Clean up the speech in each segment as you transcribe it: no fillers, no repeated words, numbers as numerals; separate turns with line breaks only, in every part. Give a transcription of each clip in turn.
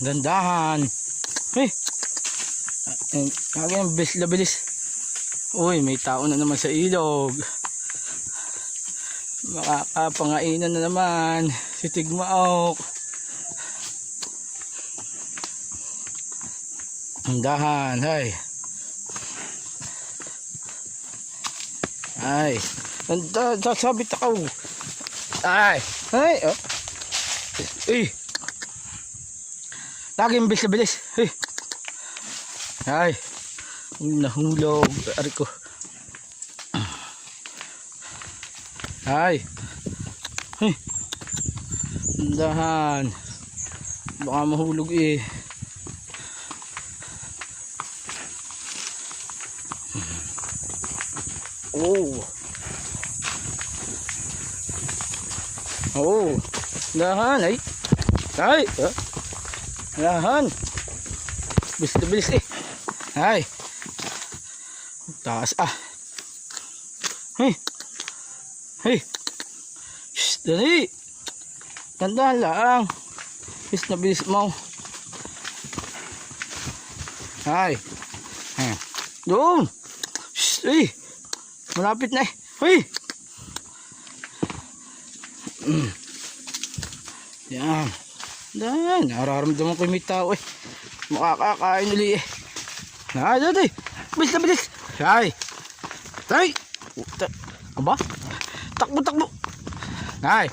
Dandahan. Hey. Kaya ang bilis na bilis. Uy, may tao na naman sa ilog. Makakapangainan na naman si Tigmaok. Dandahan, hay. Ay. Sasabit ako. Ay. Ay. Oh. Eh. Laging bilis na bilis. Eh. Ay. Nahulog. Ari ko. Ay. Eh. Dahan. Baka mahulog eh. Oh. Oh. Dahan ay. Ay. Dahan. Bilis na bilis eh. Ay. Taas ah. Hey. Hey. Shhh, dali. Tandaan lang. Bilis na bilis mo. Ay. Doon. Shhh, eh. Malapit na eh. Hey. Yan. Yan. Nararamdaman ko yung may tao eh. Makakakain ulit eh. Dati. Bilis na bilis. Ay. Ay. Aba? Takbo, takbo. Ay.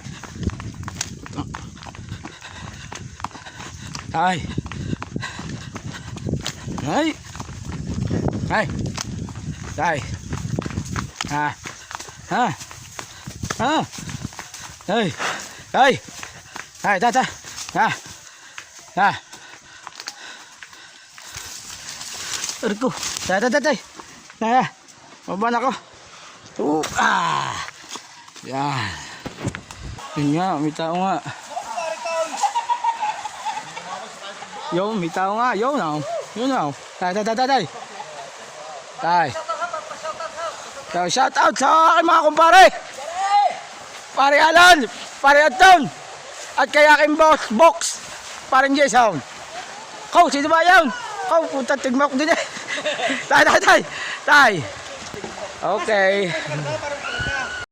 Ay. Ay. Ay. Ay. Ha. Ha. Ha. Ay. Ay. Ay, tata. Ha. Ha. Erko. Tata, tata. Ha. Maban ako. Ah. Yan. Yun nga, may tao nga. Yo, may tao nga. Yo, now. Yo, now. Tay, tay, tay, tay. Tay. So, shout out sa aking mga kumpare. Pare Alan, Pare Anton, at kaya aking box, Parang Jason. Kau, sino ba yun? Kau, punta Tigmaok din eh. Tay, tay, tay. Tay. Okay.